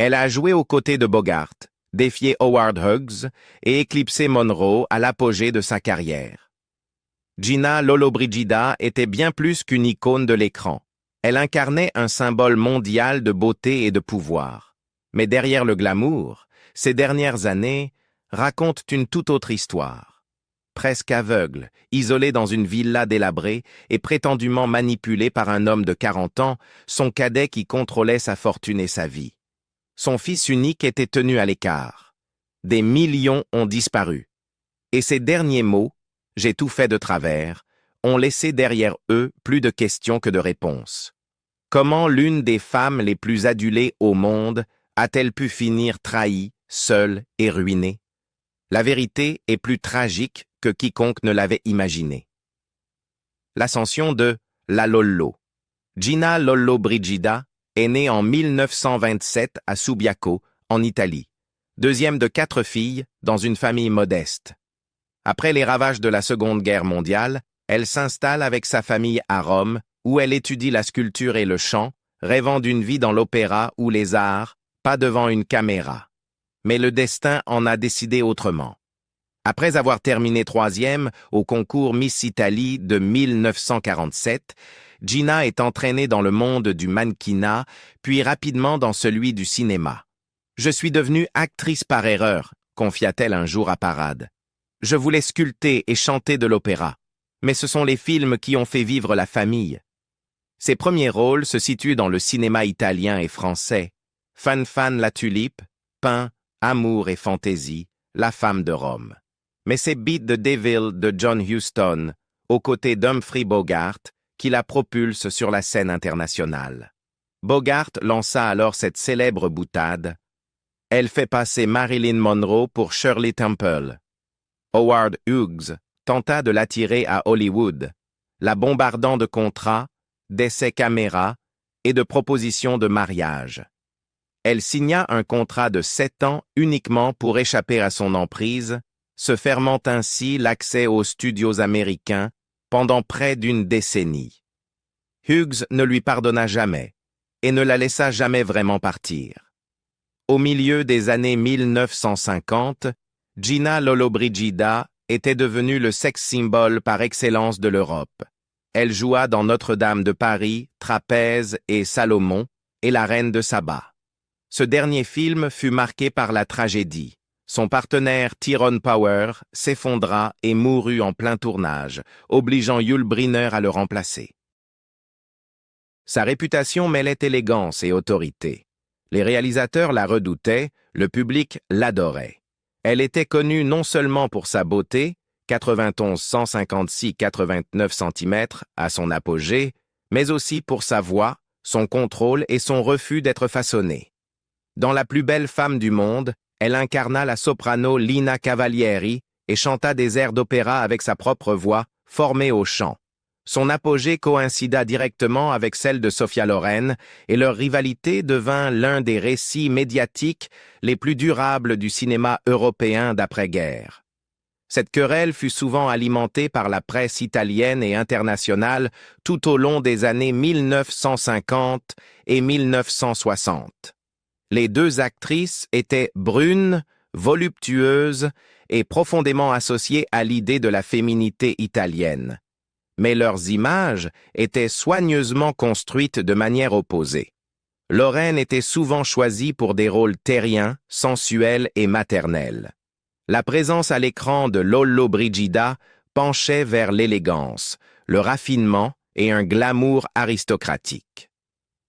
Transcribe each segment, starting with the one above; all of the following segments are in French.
Elle a joué aux côtés de Bogart, défié Howard Hughes et éclipsé Monroe à l'apogée de sa carrière. Gina Lollobrigida était bien plus qu'une icône de l'écran. Elle incarnait un symbole mondial de beauté et de pouvoir. Mais derrière le glamour, ces dernières années racontent une toute autre histoire. Presque aveugle, isolée dans une villa délabrée et prétendument manipulée par un homme de 40 ans, son cadet qui contrôlait sa fortune et sa vie. Son fils unique était tenu à l'écart. Des millions ont disparu. Et ces derniers mots, « j'ai tout fait de travers », ont laissé derrière eux plus de questions que de réponses. Comment l'une des femmes les plus adulées au monde a-t-elle pu finir trahie, seule et ruinée? La vérité est plus tragique que quiconque ne l'avait imaginé. L'ascension de la Lollo. Gina Lollobrigida est née en 1927 à Subiaco, en Italie, deuxième de 4 filles dans une famille modeste. Après les ravages de la Seconde Guerre mondiale, elle s'installe avec sa famille à Rome, où elle étudie la sculpture et le chant, rêvant d'une vie dans l'opéra ou les arts, pas devant une caméra. Mais le destin en a décidé autrement. Après avoir terminé 3e au concours Miss Italie de 1947, Gina est entraînée dans le monde du mannequinat, puis rapidement dans celui du cinéma. « Je suis devenue actrice par erreur », confia-t-elle un jour à Parade. « Je voulais sculpter et chanter de l'opéra, mais ce sont les films qui ont fait vivre la famille. » Ses premiers rôles se situent dans le cinéma italien et français. Fan Fan la Tulipe, Pain, Amour et Fantaisie, La femme de Rome. Mais c'est Beat the Devil de John Huston, aux côtés d'Humphrey Bogart, qui la propulse sur la scène internationale. Bogart lança alors cette célèbre boutade. Elle fait passer Marilyn Monroe pour Shirley Temple. Howard Hughes tenta de l'attirer à Hollywood, la bombardant de contrats, d'essais caméra et de propositions de mariage. Elle signa un contrat de 7 ans uniquement pour échapper à son emprise, se fermant ainsi l'accès aux studios américains pendant près d'une décennie. Hughes ne lui pardonna jamais et ne la laissa jamais vraiment partir. Au milieu des années 1950, Gina Lollobrigida était devenue le sex symbol par excellence de l'Europe. Elle joua dans Notre-Dame de Paris, Trapèze et Salomon et La Reine de Saba. Ce dernier film fut marqué par la tragédie. Son partenaire Tyrone Power s'effondra et mourut en plein tournage, obligeant Yul Brynner à le remplacer. Sa réputation mêlait élégance et autorité. Les réalisateurs la redoutaient, le public l'adorait. Elle était connue non seulement pour sa beauté, 91-156-89 cm à son apogée, mais aussi pour sa voix, son contrôle et son refus d'être façonnée. Dans La plus belle femme du monde, elle incarna la soprano Lina Cavalieri et chanta des airs d'opéra avec sa propre voix, formée au chant. Son apogée coïncida directement avec celle de Sophia Loren et leur rivalité devint l'un des récits médiatiques les plus durables du cinéma européen d'après-guerre. Cette querelle fut souvent alimentée par la presse italienne et internationale tout au long des années 1950 et 1960. Les deux actrices étaient brunes, voluptueuses et profondément associées à l'idée de la féminité italienne. Mais leurs images étaient soigneusement construites de manière opposée. Loren était souvent choisie pour des rôles terriens, sensuels et maternels. La présence à l'écran de Lollobrigida penchait vers l'élégance, le raffinement et un glamour aristocratique.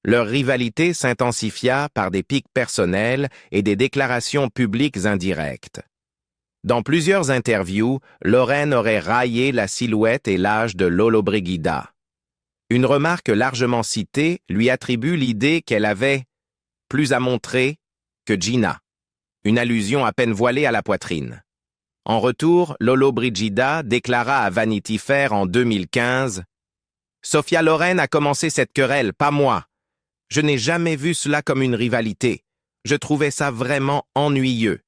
Leur rivalité s'intensifia par des pics personnels et des déclarations publiques indirectes. Dans plusieurs interviews, Loren aurait raillé la silhouette et l'âge de Lollobrigida. Une remarque largement citée lui attribue l'idée qu'elle avait plus à montrer que Gina, une allusion à peine voilée à la poitrine. En retour, Lollobrigida déclara à Vanity Fair en 2015 « Sophia Loren a commencé cette querelle, pas moi. Je n'ai jamais vu cela comme une rivalité. Je trouvais ça vraiment ennuyeux. »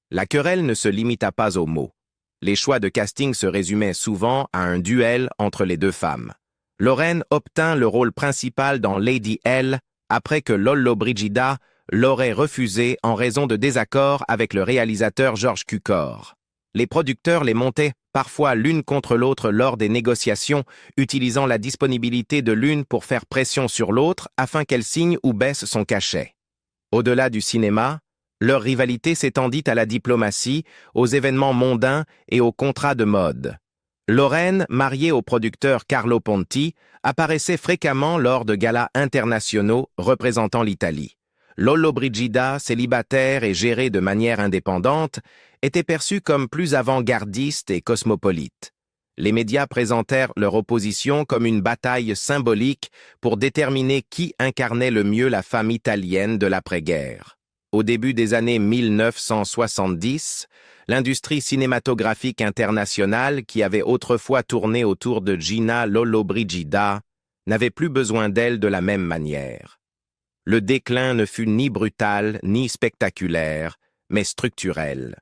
La querelle ne se limita pas aux mots. Les choix de casting se résumaient souvent à un duel entre les deux femmes. Loren obtint le rôle principal dans Lady L après que Lollobrigida l'aurait refusé en raison de désaccords avec le réalisateur George Cukor. Les producteurs les montaient parfois l'une contre l'autre lors des négociations, utilisant la disponibilité de l'une pour faire pression sur l'autre afin qu'elle signe ou baisse son cachet. Au-delà du cinéma, leur rivalité s'étendit à la diplomatie, aux événements mondains et aux contrats de mode. Lorraine, mariée au producteur Carlo Ponti, apparaissait fréquemment lors de galas internationaux représentant l'Italie. Lollobrigida, célibataire et gérée de manière indépendante, était perçue comme plus avant-gardiste et cosmopolite. Les médias présentèrent leur opposition comme une bataille symbolique pour déterminer qui incarnait le mieux la femme italienne de l'après-guerre. Au début des années 1970, l'industrie cinématographique internationale, qui avait autrefois tourné autour de Gina Lollobrigida, n'avait plus besoin d'elle de la même manière. Le déclin ne fut ni brutal ni spectaculaire, mais structurel.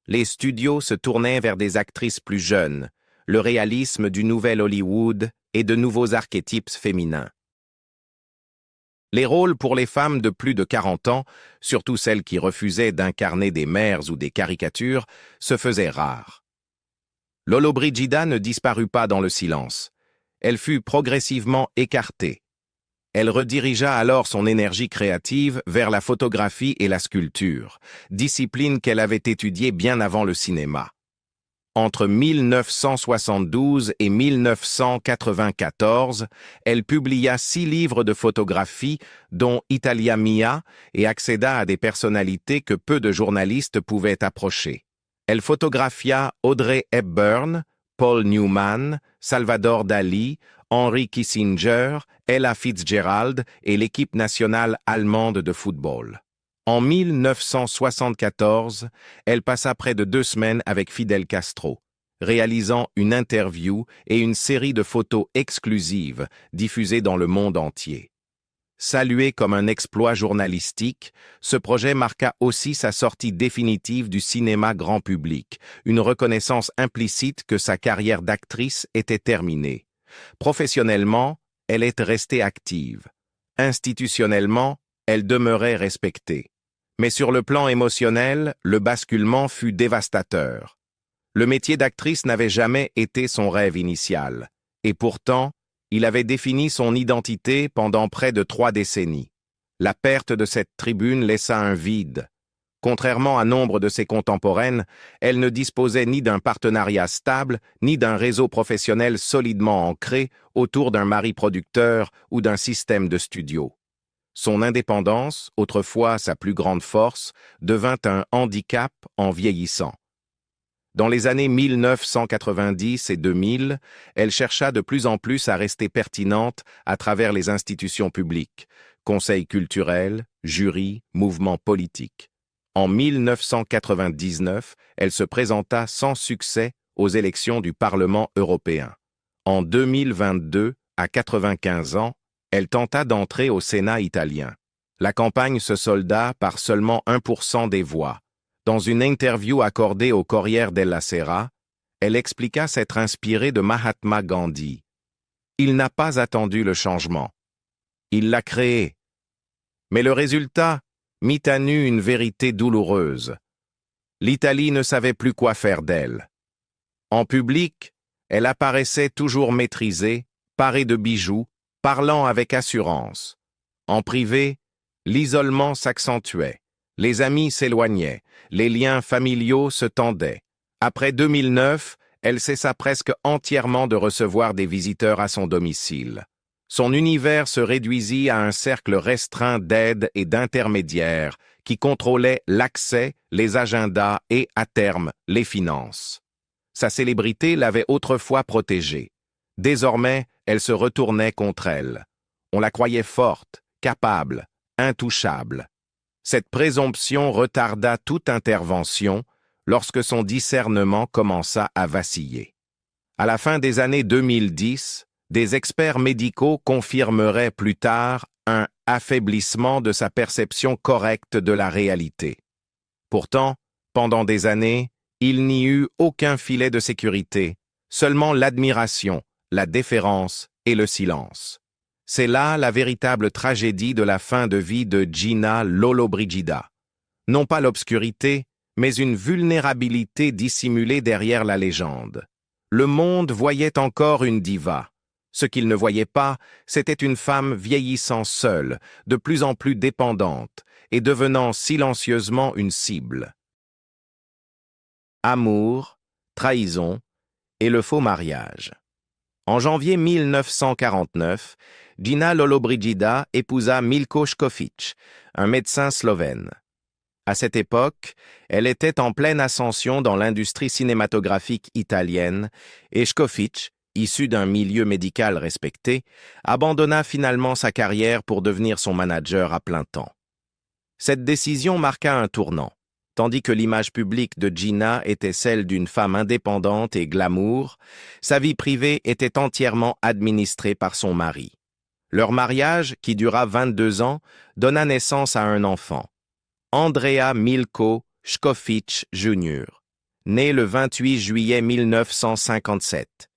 Les studios se tournaient vers des actrices plus jeunes, le réalisme du nouvel Hollywood et de nouveaux archétypes féminins. Les rôles pour les femmes de plus de 40 ans, surtout celles qui refusaient d'incarner des mères ou des caricatures, se faisaient rares. Lollobrigida ne disparut pas dans le silence. Elle fut progressivement écartée. Elle redirigea alors son énergie créative vers la photographie et la sculpture, discipline qu'elle avait étudiée bien avant le cinéma. Entre 1972 et 1994, elle publia 6 livres de photographie, dont Italia Mia, et accéda à des personnalités que peu de journalistes pouvaient approcher. Elle photographia Audrey Hepburn, Paul Newman, Salvador Dali, Henry Kissinger, Ella Fitzgerald et l'équipe nationale allemande de football. En 1974, elle passa près de 2 semaines avec Fidel Castro, réalisant une interview et une série de photos exclusives diffusées dans le monde entier. Salué comme un exploit journalistique, ce projet marqua aussi sa sortie définitive du cinéma grand public, une reconnaissance implicite que sa carrière d'actrice était terminée. Professionnellement, elle est restée active. Institutionnellement, elle demeurait respectée. Mais sur le plan émotionnel, le basculement fut dévastateur. Le métier d'actrice n'avait jamais été son rêve initial, et pourtant, il avait défini son identité pendant près de 3 décennies. La perte de cette tribune laissa un vide. Contrairement à nombre de ses contemporaines, elle ne disposait ni d'un partenariat stable, ni d'un réseau professionnel solidement ancré autour d'un mari producteur ou d'un système de studio. Son indépendance, autrefois sa plus grande force, devint un handicap en vieillissant. Dans les années 1990 et 2000, elle chercha de plus en plus à rester pertinente à travers les institutions publiques, conseils culturels, jurys, mouvements politiques. En 1999, elle se présenta sans succès aux élections du Parlement européen. En 2022, à 95 ans, elle tenta d'entrer au Sénat italien. La campagne se solda par seulement 1% des voix. Dans une interview accordée au Corriere della Sera, elle expliqua s'être inspirée de Mahatma Gandhi. Il n'a pas attendu le changement. Il l'a créé. Mais le résultat mit à nu une vérité douloureuse. L'Italie ne savait plus quoi faire d'elle. En public, elle apparaissait toujours maîtrisée, parée de bijoux, parlant avec assurance. En privé, l'isolement s'accentuait. Les amis s'éloignaient, les liens familiaux se tendaient. Après 2009, elle cessa presque entièrement de recevoir des visiteurs à son domicile. Son univers se réduisit à un cercle restreint d'aides et d'intermédiaires qui contrôlaient l'accès, les agendas et, à terme, les finances. Sa célébrité l'avait autrefois protégée. Désormais, elle se retournait contre elle. On la croyait forte, capable, intouchable. Cette présomption retarda toute intervention lorsque son discernement commença à vaciller. À la fin des années 2010, des experts médicaux confirmeraient plus tard un affaiblissement de sa perception correcte de la réalité. Pourtant, pendant des années, il n'y eut aucun filet de sécurité, seulement l'admiration, la déférence et le silence. C'est là la véritable tragédie de la fin de vie de Gina Lollobrigida. Non pas l'obscurité, mais une vulnérabilité dissimulée derrière la légende. Le monde voyait encore une diva. Ce qu'il ne voyait pas, c'était une femme vieillissant seule, de plus en plus dépendante, et devenant silencieusement une cible. Amour, trahison et le faux mariage. En janvier 1949, Gina Lollobrigida épousa Milko Škofić, un médecin slovène. À cette époque, elle était en pleine ascension dans l'industrie cinématographique italienne et Škofić, issu d'un milieu médical respecté, abandonna finalement sa carrière pour devenir son manager à plein temps. Cette décision marqua un tournant. Tandis que l'image publique de Gina était celle d'une femme indépendante et glamour, sa vie privée était entièrement administrée par son mari. Leur mariage, qui dura 22 ans, donna naissance à un enfant, Andrea Milko Škofić Jr., né le 28 juillet 1957.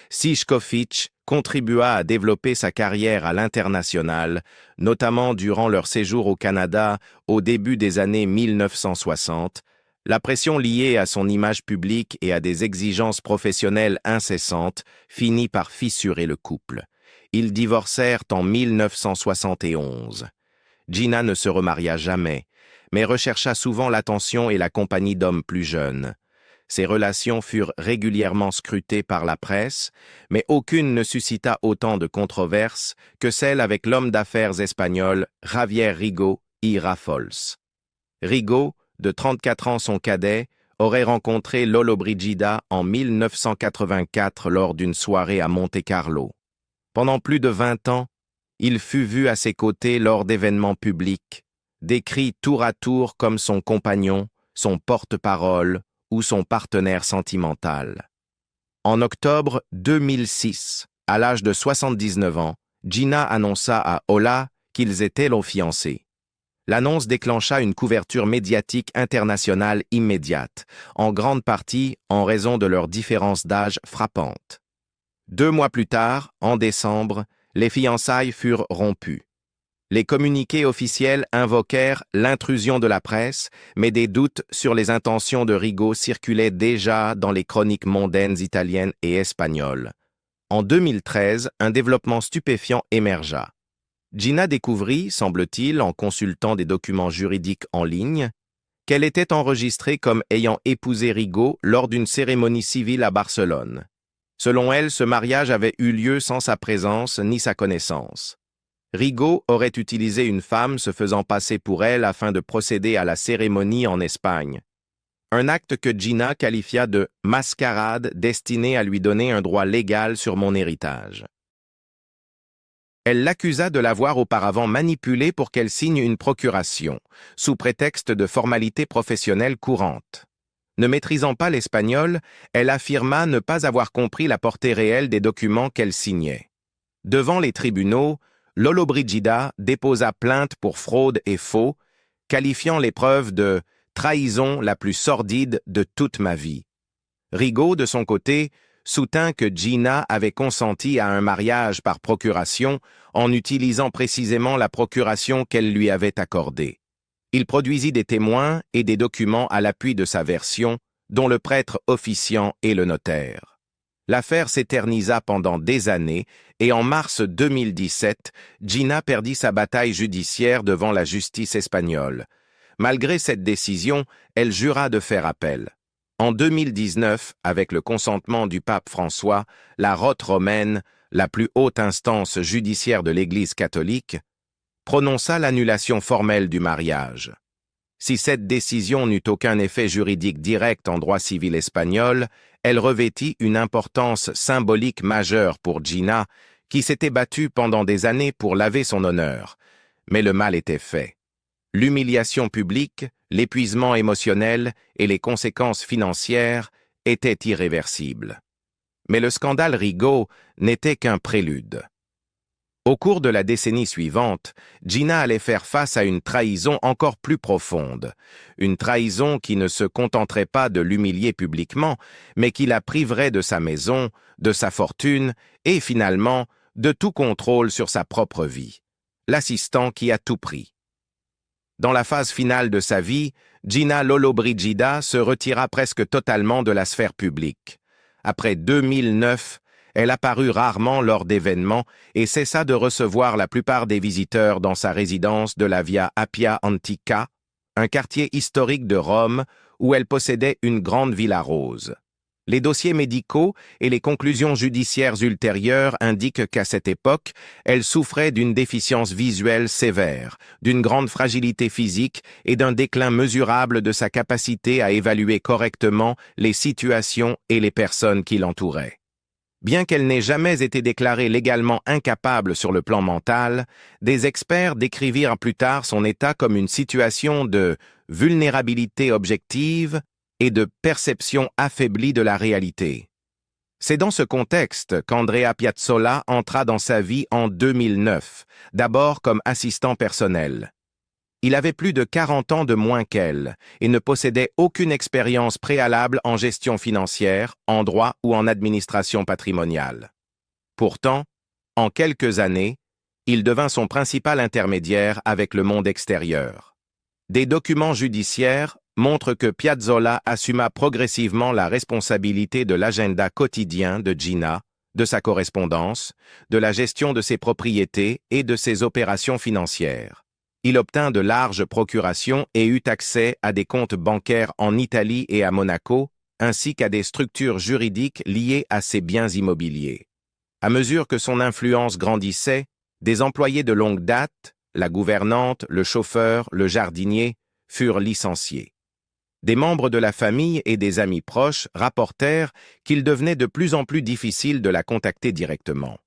Si Škofić contribua à développer sa carrière à l'international, notamment durant leur séjour au Canada au début des années 1960, la pression liée à son image publique et à des exigences professionnelles incessantes finit par fissurer le couple. Ils divorcèrent en 1971. Gina ne se remaria jamais, mais rechercha souvent l'attention et la compagnie d'hommes plus jeunes. Ces relations furent régulièrement scrutées par la presse, mais aucune ne suscita autant de controverses que celle avec l'homme d'affaires espagnol Javier Rigo y Rafols. Rigo, de 34 ans son cadet, aurait rencontré Lollobrigida en 1984 lors d'une soirée à Monte-Carlo. Pendant plus de 20 ans, il fut vu à ses côtés lors d'événements publics, décrit tour à tour comme son compagnon, son porte-parole, ou son partenaire sentimental. En octobre 2006, à l'âge de 79 ans, Gina annonça à Hola qu'ils étaient les fiancés. L'annonce déclencha une couverture médiatique internationale immédiate, en grande partie en raison de leurs différences d'âge frappantes. 2 mois plus tard, en décembre, les fiançailles furent rompues. Les communiqués officiels invoquèrent l'intrusion de la presse, mais des doutes sur les intentions de Rigo circulaient déjà dans les chroniques mondaines italiennes et espagnoles. En 2013, un développement stupéfiant émergea. Gina découvrit, semble-t-il, en consultant des documents juridiques en ligne, qu'elle était enregistrée comme ayant épousé Rigo lors d'une cérémonie civile à Barcelone. Selon elle, ce mariage avait eu lieu sans sa présence ni sa connaissance. Rigo aurait utilisé une femme se faisant passer pour elle afin de procéder à la cérémonie en Espagne. Un acte que Gina qualifia de « mascarade destinée à lui donner un droit légal sur mon héritage ». Elle l'accusa de l'avoir auparavant manipulée pour qu'elle signe une procuration, sous prétexte de formalités professionnelles courantes. Ne maîtrisant pas l'espagnol, elle affirma ne pas avoir compris la portée réelle des documents qu'elle signait. Devant les tribunaux, Lollobrigida déposa plainte pour fraude et faux, qualifiant l'épreuve de « trahison la plus sordide de toute ma vie ». Rigo, de son côté, soutint que Gina avait consenti à un mariage par procuration en utilisant précisément la procuration qu'elle lui avait accordée. Il produisit des témoins et des documents à l'appui de sa version, dont le prêtre officiant et le notaire. L'affaire s'éternisa pendant des années et en mars 2017, Gina perdit sa bataille judiciaire devant la justice espagnole. Malgré cette décision, elle jura de faire appel. En 2019, avec le consentement du pape François, la rote romaine, la plus haute instance judiciaire de l'Église catholique, prononça l'annulation formelle du mariage. Si cette décision n'eut aucun effet juridique direct en droit civil espagnol, elle revêtit une importance symbolique majeure pour Gina, qui s'était battue pendant des années pour laver son honneur. Mais le mal était fait. L'humiliation publique, l'épuisement émotionnel et les conséquences financières étaient irréversibles. Mais le scandale Rigo n'était qu'un prélude. Au cours de la décennie suivante, Gina allait faire face à une trahison encore plus profonde. Une trahison qui ne se contenterait pas de l'humilier publiquement, mais qui la priverait de sa maison, de sa fortune et finalement de tout contrôle sur sa propre vie, l'assistant qui a tout pris. Dans la phase finale de sa vie, Gina Lollobrigida se retira presque totalement de la sphère publique. Après 2009, elle apparut rarement lors d'événements et cessa de recevoir la plupart des visiteurs dans sa résidence de la Via Appia Antica, un quartier historique de Rome où elle possédait une grande villa rose. Les dossiers médicaux et les conclusions judiciaires ultérieures indiquent qu'à cette époque, elle souffrait d'une déficience visuelle sévère, d'une grande fragilité physique et d'un déclin mesurable de sa capacité à évaluer correctement les situations et les personnes qui l'entouraient. Bien qu'elle n'ait jamais été déclarée légalement incapable sur le plan mental, des experts décrivirent plus tard son état comme une situation de vulnérabilité objective et de perception affaiblie de la réalité. C'est dans ce contexte qu'Andrea Piazzolla entra dans sa vie en 2009, d'abord comme assistant personnel. Il avait plus de 40 ans de moins qu'elle et ne possédait aucune expérience préalable en gestion financière, en droit ou en administration patrimoniale. Pourtant, en quelques années, il devint son principal intermédiaire avec le monde extérieur. Des documents judiciaires montrent que Piazzolla assuma progressivement la responsabilité de l'agenda quotidien de Gina, de sa correspondance, de la gestion de ses propriétés et de ses opérations financières. Il obtint de larges procurations et eut accès à des comptes bancaires en Italie et à Monaco, ainsi qu'à des structures juridiques liées à ses biens immobiliers. À mesure que son influence grandissait, des employés de longue date, la gouvernante, le chauffeur, le jardinier, furent licenciés. Des membres de la famille et des amis proches rapportèrent qu'il devenait de plus en plus difficile de la contacter directement.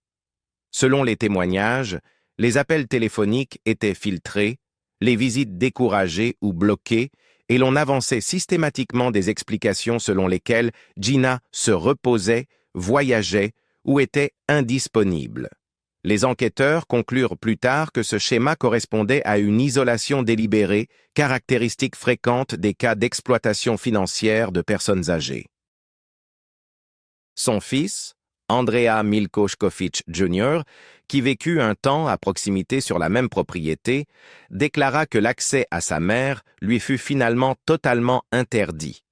Selon les témoignages, les appels téléphoniques étaient filtrés, les visites découragées ou bloquées, et l'on avançait systématiquement des explications selon lesquelles Gina se reposait, voyageait ou était indisponible. Les enquêteurs conclurent plus tard que ce schéma correspondait à une isolation délibérée, caractéristique fréquente des cas d'exploitation financière de personnes âgées. Son fils, Andrea Milkošković Jr., qui vécut un temps à proximité sur la même propriété, déclara que l'accès à sa mère lui fut finalement totalement interdit.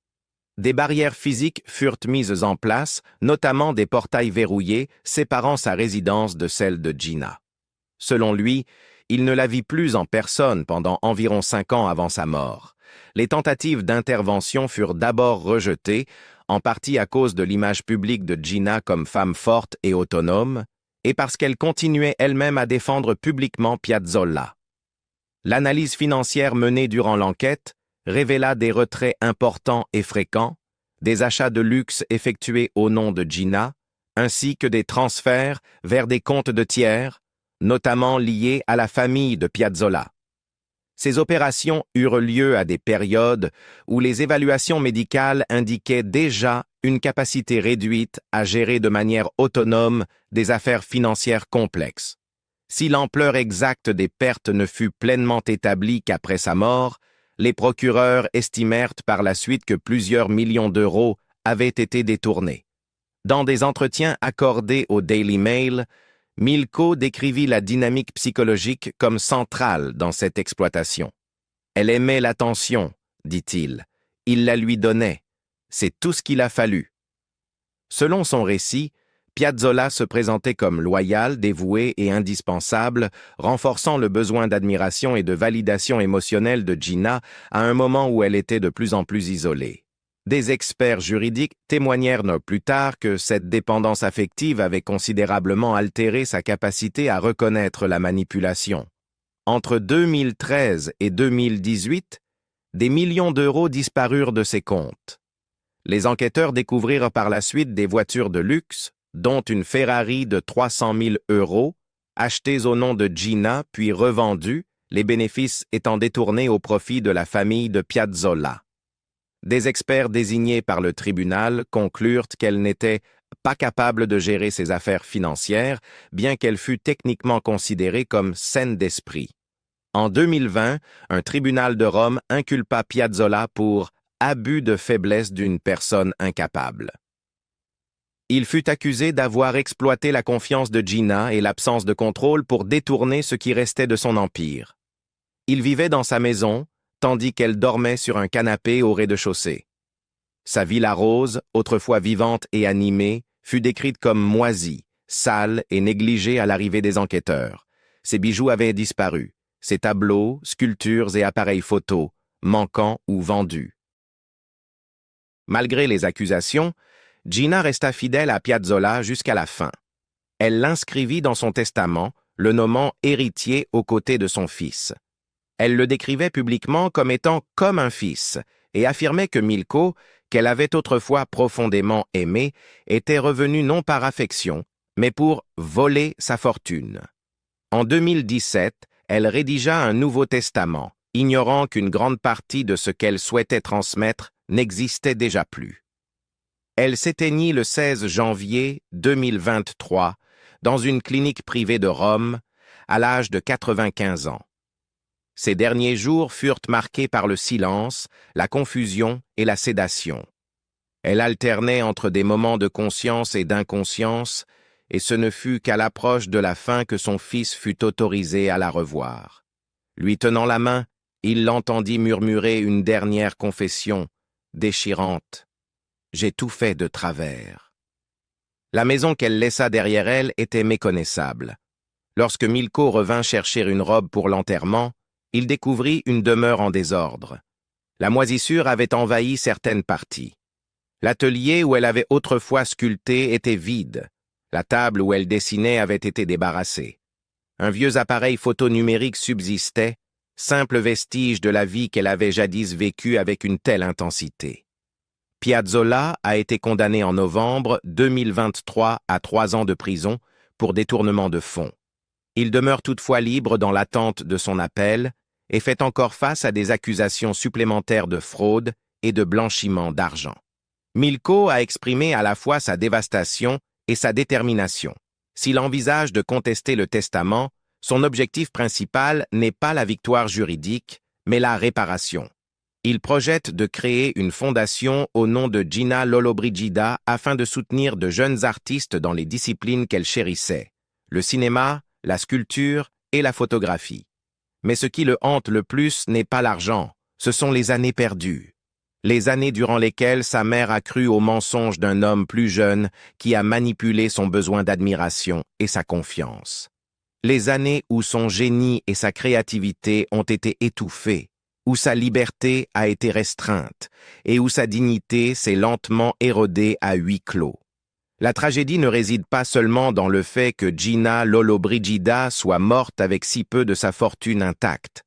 Des barrières physiques furent mises en place, notamment des portails verrouillés séparant sa résidence de celle de Gina. Selon lui, il ne la vit plus en personne pendant environ 5 ans avant sa mort. Les tentatives d'intervention furent d'abord rejetées, en partie à cause de l'image publique de Gina comme femme forte et autonome, et parce qu'elle continuait elle-même à défendre publiquement Piazzolla. L'analyse financière menée durant l'enquête révéla des retraits importants et fréquents, des achats de luxe effectués au nom de Gina, ainsi que des transferts vers des comptes de tiers, notamment liés à la famille de Piazzolla. Ces opérations eurent lieu à des périodes où les évaluations médicales indiquaient déjà une capacité réduite à gérer de manière autonome des affaires financières complexes. Si l'ampleur exacte des pertes ne fut pleinement établie qu'après sa mort, les procureurs estimèrent par la suite que plusieurs millions d'euros avaient été détournés. Dans des entretiens accordés au Daily Mail, Milko décrivit la dynamique psychologique comme centrale dans cette exploitation. Elle aimait l'attention, dit-il. Il la lui donnait. C'est tout ce qu'il a fallu. Selon son récit, Piazzolla se présentait comme loyal, dévoué et indispensable, renforçant le besoin d'admiration et de validation émotionnelle de Gina à un moment où elle était de plus en plus isolée. Des experts juridiques témoignèrent plus tard que cette dépendance affective avait considérablement altéré sa capacité à reconnaître la manipulation. Entre 2013 et 2018, des millions d'euros disparurent de ses comptes. Les enquêteurs découvrirent par la suite des voitures de luxe, dont une Ferrari de 300 000 euros, achetées au nom de Gina puis revendues, les bénéfices étant détournés au profit de la famille de Piazzolla. Des experts désignés par le tribunal conclurent qu'elle n'était pas capable de gérer ses affaires financières, bien qu'elle fût techniquement considérée comme saine d'esprit. En 2020, un tribunal de Rome inculpa Piazzolla pour abus de faiblesse d'une personne incapable. Il fut accusé d'avoir exploité la confiance de Gina et l'absence de contrôle pour détourner ce qui restait de son empire. Il vivait dans sa maison, tandis qu'elle dormait sur un canapé au rez-de-chaussée. Sa villa rose, autrefois vivante et animée, fut décrite comme moisie, sale et négligée à l'arrivée des enquêteurs. Ses bijoux avaient disparu, ses tableaux, sculptures et appareils photos, manquants ou vendus. Malgré les accusations, Gina resta fidèle à Piazzolla jusqu'à la fin. Elle l'inscrivit dans son testament, le nommant héritier aux côtés de son fils. Elle le décrivait publiquement comme étant comme un fils et affirmait que Milko, qu'elle avait autrefois profondément aimé, était revenu non par affection, mais pour voler sa fortune. En 2017, elle rédigea un Nouveau Testament, ignorant qu'une grande partie de ce qu'elle souhaitait transmettre n'existait déjà plus. Elle s'éteignit le 16 janvier 2023 dans une clinique privée de Rome, à l'âge de 95 ans. Ces derniers jours furent marqués par le silence, la confusion et la sédation. Elle alternait entre des moments de conscience et d'inconscience, et ce ne fut qu'à l'approche de la fin que son fils fut autorisé à la revoir. Lui tenant la main, il l'entendit murmurer une dernière confession, déchirante. « J'ai tout fait de travers. » La maison qu'elle laissa derrière elle était méconnaissable. Lorsque Milko revint chercher une robe pour l'enterrement, il découvrit une demeure en désordre. La moisissure avait envahi certaines parties. L'atelier où elle avait autrefois sculpté était vide. La table où elle dessinait avait été débarrassée. Un vieux appareil photo numérique subsistait, simple vestige de la vie qu'elle avait jadis vécue avec une telle intensité. Piazzolla a été condamné en novembre 2023 à 3 ans de prison pour détournement de fonds. Il demeure toutefois libre dans l'attente de son appel et fait encore face à des accusations supplémentaires de fraude et de blanchiment d'argent. Milko a exprimé à la fois sa dévastation et sa détermination. S'il envisage de contester le testament, son objectif principal n'est pas la victoire juridique, mais la réparation. Il projette de créer une fondation au nom de Gina Lollobrigida afin de soutenir de jeunes artistes dans les disciplines qu'elle chérissait, le cinéma, la sculpture et la photographie. Mais ce qui le hante le plus n'est pas l'argent, ce sont les années perdues. Les années durant lesquelles sa mère a cru au mensonge d'un homme plus jeune qui a manipulé son besoin d'admiration et sa confiance. Les années où son génie et sa créativité ont été étouffés, où sa liberté a été restreinte et où sa dignité s'est lentement érodée à huis clos. La tragédie ne réside pas seulement dans le fait que Gina Lollobrigida soit morte avec si peu de sa fortune intacte.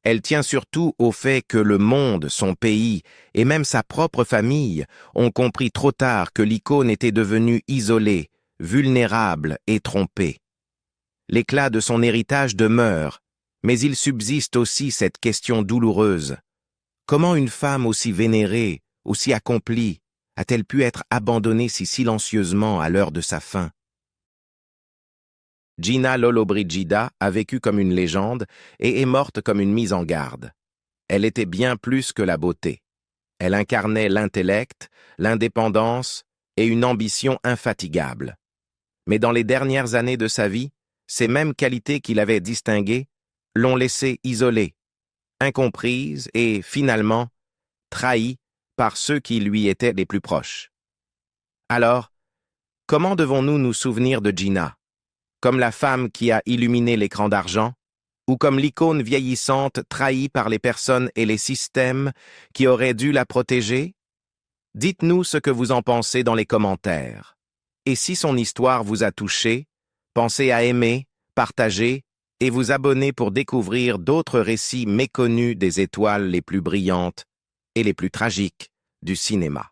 Elle tient surtout au fait que le monde, son pays et même sa propre famille ont compris trop tard que l'icône était devenue isolée, vulnérable et trompée. L'éclat de son héritage demeure, mais il subsiste aussi cette question douloureuse. Comment une femme aussi vénérée, aussi accomplie, a-t-elle pu être abandonnée si silencieusement à l'heure de sa fin? Gina Lollobrigida a vécu comme une légende et est morte comme une mise en garde. Elle était bien plus que la beauté. Elle incarnait l'intellect, l'indépendance et une ambition infatigable. Mais dans les dernières années de sa vie, ces mêmes qualités qui l'avaient distinguée l'ont laissée isolée, incomprise et, finalement, trahie par ceux qui lui étaient les plus proches. Alors, comment devons-nous nous souvenir de Gina? Comme la femme qui a illuminé l'écran d'argent, ou comme l'icône vieillissante trahie par les personnes et les systèmes qui auraient dû la protéger? Dites-nous ce que vous en pensez dans les commentaires. Et si son histoire vous a touché, pensez à aimer, partager et vous abonner pour découvrir d'autres récits méconnus des étoiles les plus brillantes et les plus tragiques du cinéma.